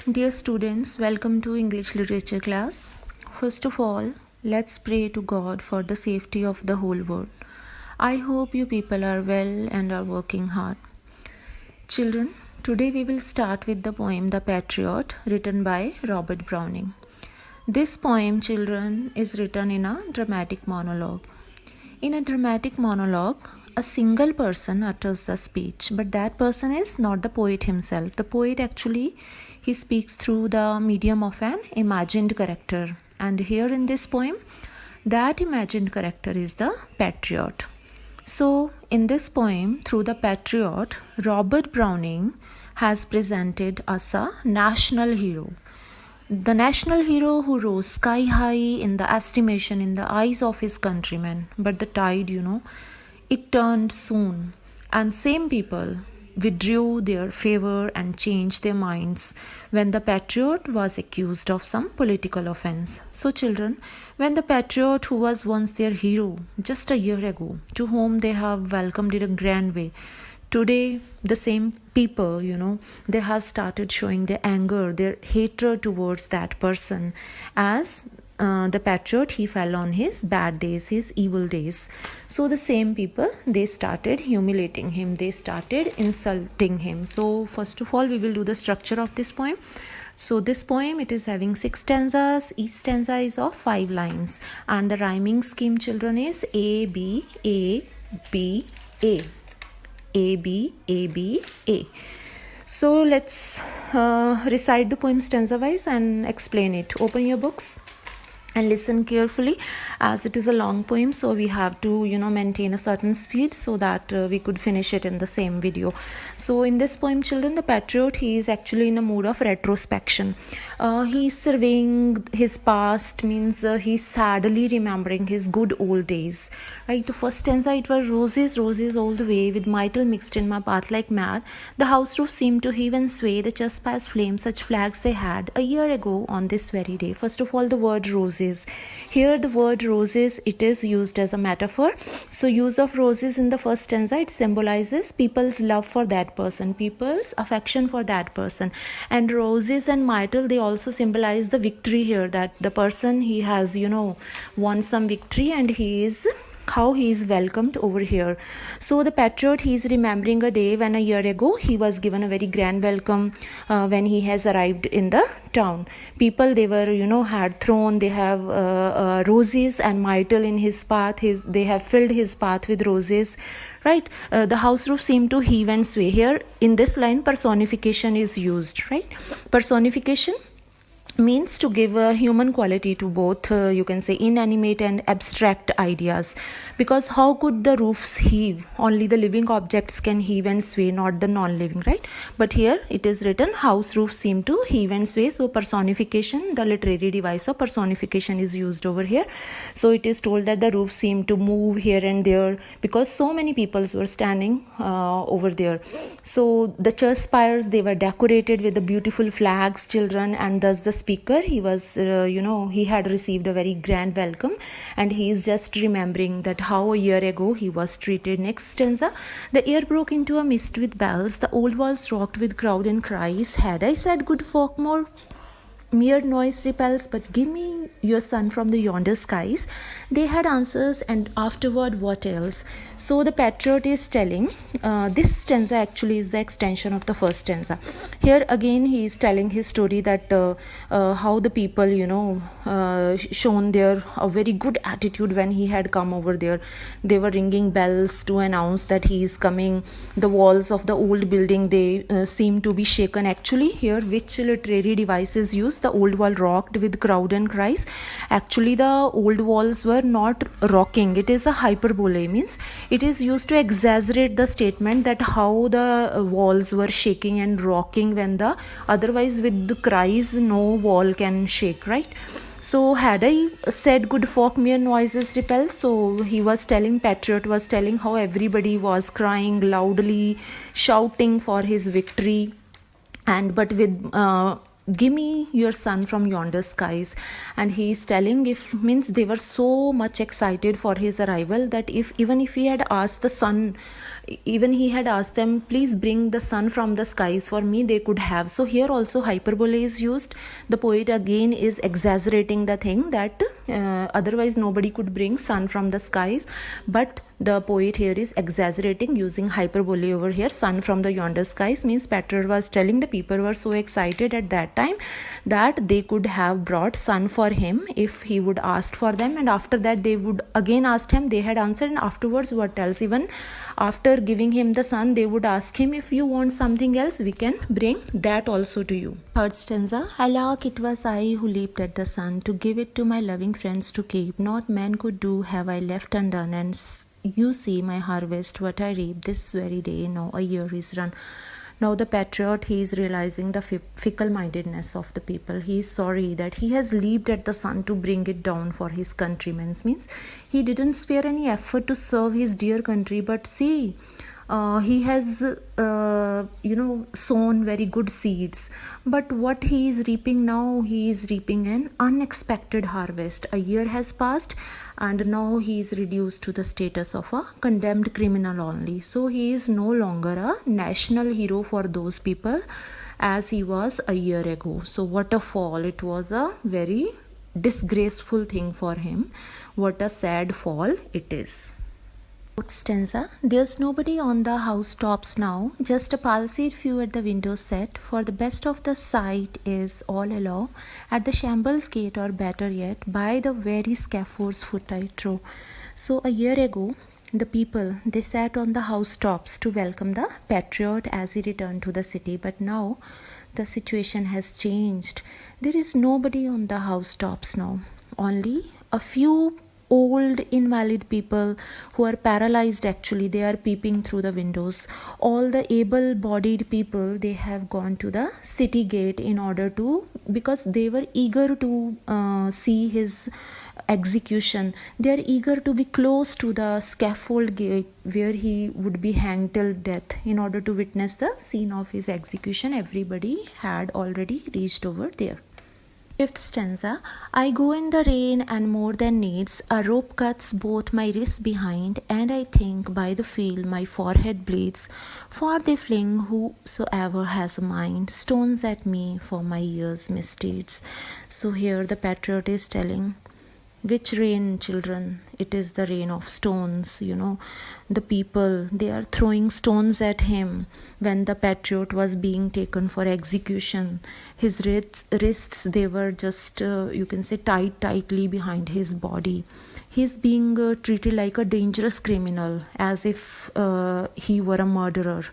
Dear students, welcome to English literature class. First of all, let's pray to God for the safety of the whole world. I hope you people are well and are working hard. Children, today we will start with the poem The Patriot, written by Robert Browning. This poem, children, is written in a dramatic monologue. In a dramatic monologue, a single person utters the speech, but that person is not the poet himself. The poet actually he speaks through the medium of an imagined character. And here in this poem, that imagined character is the patriot. So, in this poem, through the patriot, Robert Browning has presented us a national hero. The national hero who rose sky high in the estimation in the eyes of his countrymen. But the tide, it turned soon. And same people withdrew their favor and changed their minds when the patriot was accused of some political offense. So, children, when the patriot who was once their hero just a year ago, to whom they have welcomed in a grand way, today the same people, they have started showing their anger, their hatred towards that person as the patriot, he fell on his bad days, his evil days. So the same people, they started humiliating him, they started insulting him. So first of all, we will do the structure of this poem. So this poem, it is having 6 stanzas. Each stanza is of 5 lines, and the rhyming scheme, children, is A, B, A, B, A. A, B, A, B, A. So let's recite the poem stanza wise and explain it. Open your books and listen carefully, as it is a long poem, so we have to maintain a certain speed so that we could finish it in the same video. So in this poem, children, the patriot, he is actually in a mood of retrospection. He is surveying his past, means he's sadly remembering his good old days, right? The first stanza, it was roses, roses all the way, with myrtle mixed in my path like mad. The house roof seemed to heave and sway, the trespass flames, such flags they had a year ago on this very day. First of all, the word roses. Here the word roses, it is used as a metaphor. So use of roses in the first stanza, it symbolizes people's love for that person, people's affection for that person. And roses and myrtle, they also symbolize the victory here, that the person, he has won some victory, and how he is welcomed over here. So the patriot, he is remembering a day when a year ago he was given a very grand welcome when he has arrived in the town. People, they were had thrown, they have roses and myrtle in his path. They have filled his path with roses, right? The house roof seemed to heave and sway. Here in this line, personification is used, right? Personification means to give a human quality to both you can say inanimate and abstract ideas, because how could the roofs heave? Only the living objects can heave and sway, not the non-living, right? But here it is written house roofs seem to heave and sway. So personification, the literary device of personification, is used over here. So it is told that the roofs seem to move here and there because so many people were standing over there. So the church spires, they were decorated with the beautiful flags, children, and thus the speaker, he was he had received a very grand welcome, and he is just remembering that how a year ago he was treated. Next stanza, the air broke into a mist with bells, the old walls rocked with crowd and cries, had I said good folk more, mere noise repels, but give me your son from the yonder skies. They had answers, and afterward what else? So the patriot is telling, this stanza actually is the extension of the first stanza. Here again he is telling his story, that how the people shown their a very good attitude when he had come over there. They were ringing bells to announce that he is coming. The walls of the old building, they seem to be shaken. Actually here, which literary device is used? The old wall rocked with crowd and cries. Actually the old walls were not rocking, it is a hyperbole, means it is used to exaggerate the statement that how the walls were shaking and rocking, when the otherwise with the cries no wall can shake, right? So had I said good folk mere noises repel, so he was telling, patriot was telling how everybody was crying loudly, shouting for his victory, and but with give me your son from yonder skies. And he is telling, if means they were so much excited for his arrival that even if he had asked the sun, even he had asked them, please bring the sun from the skies for me, they could have. So here also hyperbole is used. The poet again is exaggerating the thing that otherwise nobody could bring sun from the skies, but the poet here is exaggerating using hyperbole over here. Sun from the yonder skies means Patriot was telling the people were so excited at that time that they could have brought sun for him if he would asked for them, and after that they would again ask him. They had answered, and afterwards what else, even after giving him the sun, they would ask him, if you want something else, we can bring that also to you. Third stanza. Alack, it was I who leaped at the sun to give it to my loving friends to keep. Not man could do have I left undone, and you see my harvest, what I reap this very day. Now a year is run. Now the patriot, he is realizing the fickle-mindedness of the people. He is sorry that he has leaped at the sun to bring it down for his countrymen. Means he didn't spare any effort to serve his dear country, but see, he has sown very good seeds, but what he is reaping now, he is reaping an unexpected harvest. A year has passed and now he is reduced to the status of a condemned criminal only. So he is no longer a national hero for those people as he was a year ago. So what a fall. It was a very disgraceful thing for him. What a sad fall it is. Stanza. There's nobody on the housetops now, just a palsied few at the window set, for the best of the sight is all alone at the shambles gate, or better yet, by the very scaffold's foot I trow. So a year ago, the people, they sat on the housetops to welcome the patriot as he returned to the city, but now the situation has changed. There is nobody on the housetops now, only a few old invalid people who are paralyzed. Actually, they are peeping through the windows. All the able-bodied people, they have gone to the city gate in order to, because they were eager to see his execution. They are eager to be close to the scaffold gate where he would be hanged till death in order to witness the scene of his execution. Everybody had already reached over there. Fifth stanza. I go in the rain and more than needs, a rope cuts both my wrists behind, and I think by the feel my forehead bleeds, for they fling whosoever has a mind stones at me for my years' misdeeds. So here the patriot is telling, which rain, children? It is the rain of stones. The people, they are throwing stones at him when the patriot was being taken for execution. His wrists, they were just, you can say, tied tightly behind his body. He's being treated like a dangerous criminal, as if he were a murderer.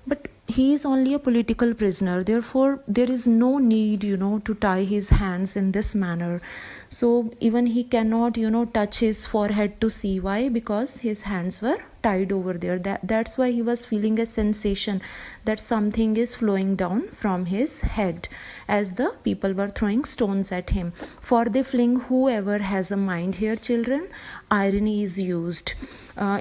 But he is only a political prisoner. Therefore, there is no need, to tie his hands in this manner. So even he cannot, touch his forehead to see. Why? Because his hands were tied over there. That's why he was feeling a sensation that something is flowing down from his head as the people were throwing stones at him. For they fling whoever has a mind. Here, children, irony is used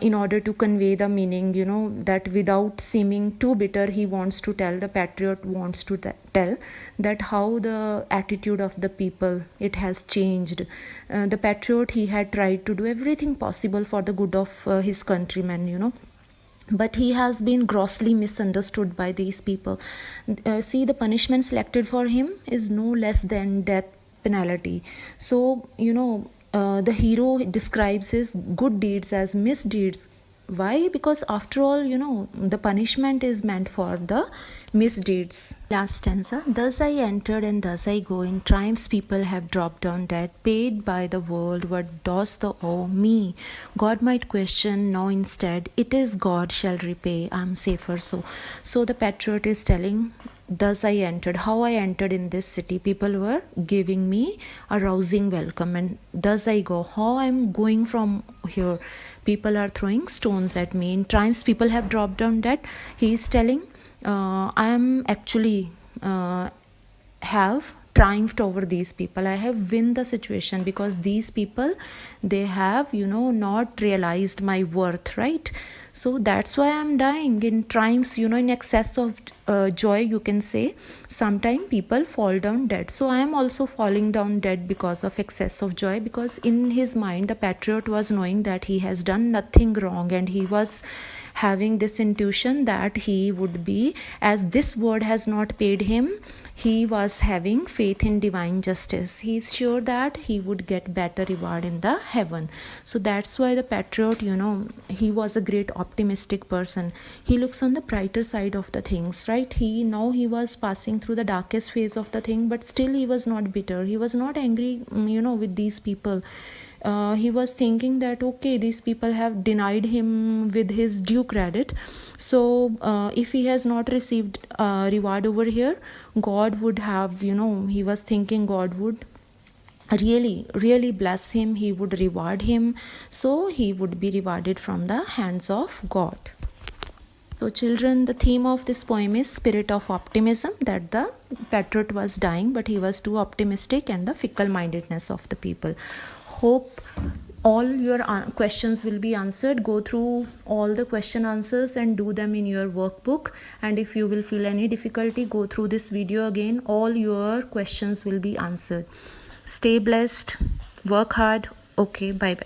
in order to convey the meaning, that without seeming too bitter, he wants to tell, the patriot wants to tell that how the attitude of the people, it has changed. The patriot, he had tried to do everything possible for the good of his countrymen, but he has been grossly misunderstood by these people. See, the punishment selected for him is no less than death penalty. So, the hero describes his good deeds as misdeeds. Why? Because after all, the punishment is meant for the misdeeds. Last stanza. Thus I entered and thus I go. In triumphs people have dropped down dead, paid by the world. What does the owe me? God might question, now instead it is God shall repay. I'm safer. So the patriot is telling, thus I entered, how I entered in this city. People were giving me a rousing welcome, and thus I go, how I'm going from here. People are throwing stones at me. In triumphs people have dropped down dead. He is telling, I am actually have triumphed over these people. I have win the situation because these people, they have, not realized my worth, right? So that's why I'm dying in triumphs, in excess of joy, you can say. Sometimes people fall down dead. So I am also falling down dead because of excess of joy, because in his mind, the patriot was knowing that he has done nothing wrong, and he was having this intuition that he would be, as this world has not paid him, he was having faith in divine justice. He is sure that he would get better reward in the heaven. So that's why the patriot, he was a great optimistic person. He looks on the brighter side of the things, right? He was passing through the darkest phase of the thing, but still he was not bitter. He was not angry, with these people. He was thinking that, okay, these people have denied him with his due credit. So if he has not received reward over here, God would have, he was thinking God would really bless him. He would reward him. So he would be rewarded from the hands of God. So children, the theme of this poem is spirit of optimism, that the patriot was dying, but he was too optimistic, and the fickle-mindedness of the people. Hope all your questions will be answered. Go through all the question answers and do them in your workbook. And if you will feel any difficulty, go through this video again. All your questions will be answered. Stay blessed. Work hard. Okay, bye-bye.